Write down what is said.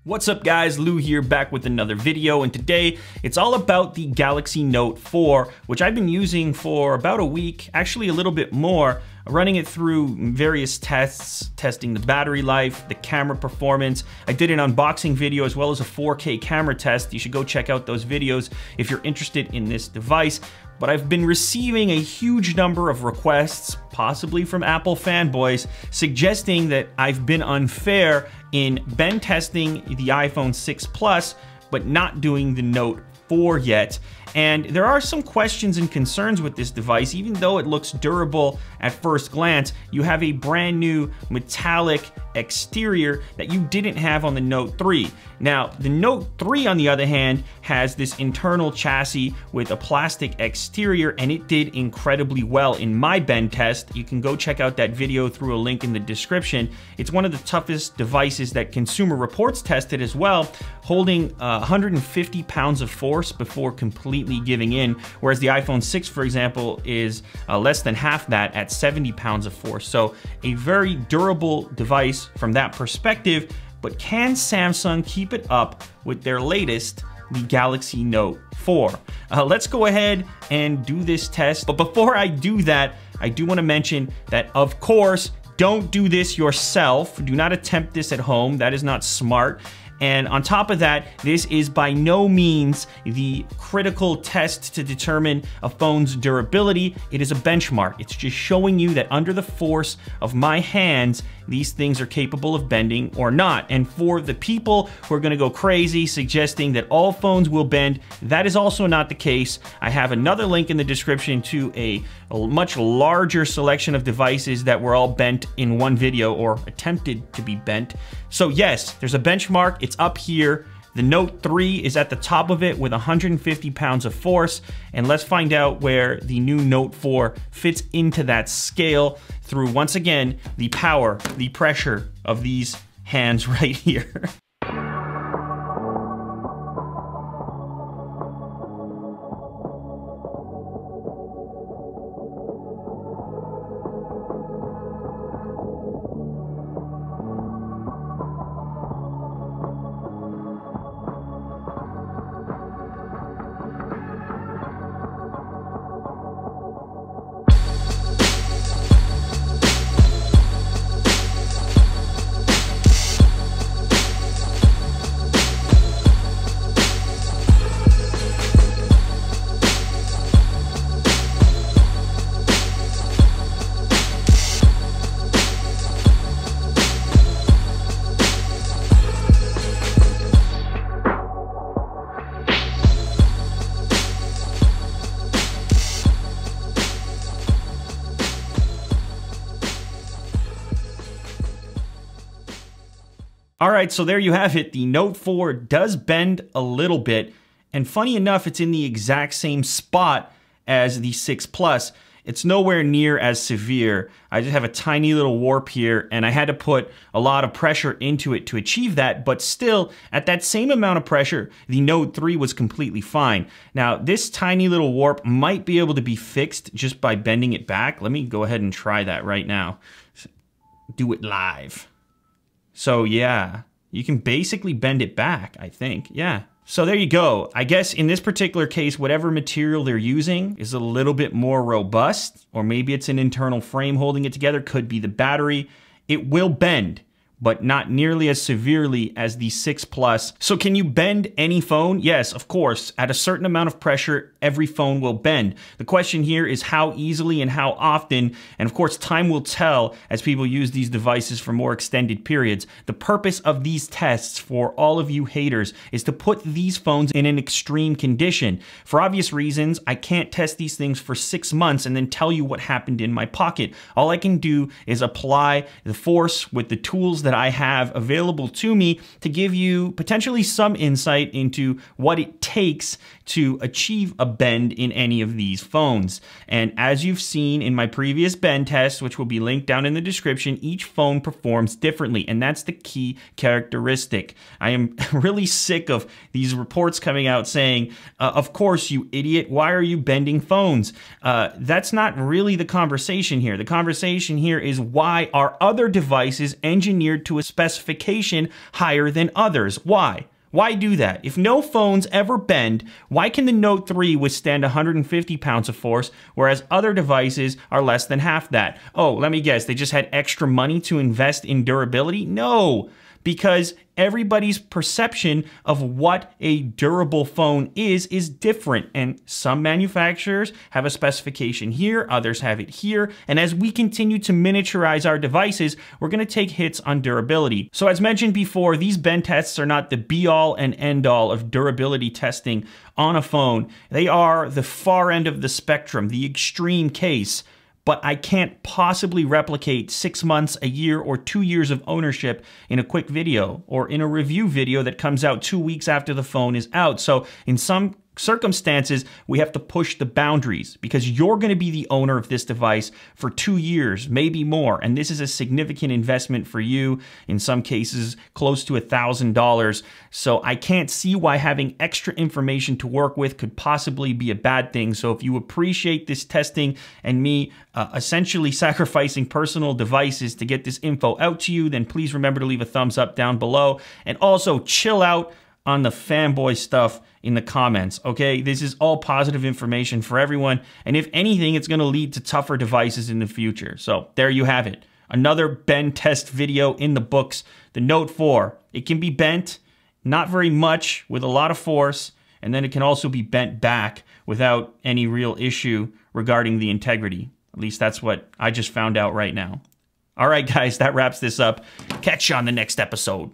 What's up guys, Lou here back with another video, and today it's all about the Galaxy Note 4, which I've been using for about a week, actually a little bit more, running it through various tests, testing the battery life, the camera performance. I did an unboxing video as well as a 4K camera test. You should go check out those videos if you're interested in this device. But I've been receiving a huge number of requests, possibly from Apple fanboys, suggesting that I've been unfair in bend testing the iPhone 6 Plus, but not doing the Note 4 yet. And there are some questions and concerns with this device. Even though it looks durable at first glance, you have a brand new metallic exterior that you didn't have on the Note 3. Now, the Note 3, on the other hand, has this internal chassis with a plastic exterior, and it did incredibly well in my bend test. You can go check out that video through a link in the description. It's one of the toughest devices that Consumer Reports tested as well, holding 150 pounds of force before completely giving in, whereas the iPhone 6, for example, is less than half that at 70 pounds of force. So a very durable device from that perspective. But can Samsung keep it up with their latest, the Galaxy Note 4? Let's go ahead and do this test. But before I do that, I do want to mention that, of course, don't do this yourself. Do not attempt this at home. That is not smart. And on top of that, this is by no means the critical test to determine a phone's durability. It is a benchmark. It's just showing you that under the force of my hands, these things are capable of bending or not. And for the people who are going to go crazy suggesting that all phones will bend, that is also not the case. I have another link in the description to a much larger selection of devices that were all bent in one video, or attempted to be bent. So yes, there's a benchmark. It's up here. The Note 3 is at the top of it with 150 pounds of force. And let's find out where the new Note 4 fits into that scale through, once again, the power, the pressure of these hands right here. All right, so there you have it. The Note 4 does bend a little bit, and funny enough, it's in the exact same spot as the 6 Plus. It's nowhere near as severe. I just have a tiny little warp here, and I had to put a lot of pressure into it to achieve that, but still, at that same amount of pressure, the Note 3 was completely fine. Now, this tiny little warp might be able to be fixed just by bending it back. Let me go ahead and try that right now. Do it live. So yeah, you can basically bend it back, I think. Yeah. So there you go. I guess in this particular case, whatever material they're using is a little bit more robust, or maybe it's an internal frame holding it together, could be the battery. It will bend, but not nearly as severely as the 6 Plus. So can you bend any phone? Yes, of course. At a certain amount of pressure, every phone will bend. The question here is how easily and how often, and of course time will tell as people use these devices for more extended periods. The purpose of these tests for all of you haters is to put these phones in an extreme condition. For obvious reasons, I can't test these things for 6 months and then tell you what happened in my pocket. All I can do is apply the force with the tools that I have available to me to give you potentially some insight into what it takes to achieve a bend in any of these phones. And as you've seen in my previous bend test, which will be linked down in the description, each phone performs differently, and that's the key characteristic. I am really sick of these reports coming out saying, of course, you idiot, why are you bending phones? That's not really the conversation here. The conversation here is, why are other devices engineered manufactured to a specification higher than others. Why? Why do that? If no phones ever bend, why can the Note 3 withstand 150 pounds of force, whereas other devices are less than half that? Oh, let me guess, they just had extra money to invest in durability? No, because everybody's perception of what a durable phone is different. And some manufacturers have a specification here, others have it here. And as we continue to miniaturize our devices, we're gonna take hits on durability. So as mentioned before, these bend tests are not the be all and end all of durability testing on a phone. They are the far end of the spectrum, the extreme case. But I can't possibly replicate 6 months, a year, or 2 years of ownership in a quick video or in a review video that comes out 2 weeks after the phone is out. So in some circumstances, we have to push the boundaries because you're going to be the owner of this device for 2 years, maybe more. And this is a significant investment for you, in some cases close to $1,000. So I can't see why having extra information to work with could possibly be a bad thing. So if you appreciate this testing and me essentially sacrificing personal devices to get this info out to you, then please remember to leave a thumbs up down below. And also chill out on the fanboy stuff in the comments, okay? This is all positive information for everyone, and if anything, it's gonna lead to tougher devices in the future. So there you have it. Another bend test video in the books. The Note 4, it can be bent, not very much, with a lot of force, and then it can also be bent back without any real issue regarding the integrity. At least that's what I just found out right now. All right, guys, that wraps this up. Catch you on the next episode.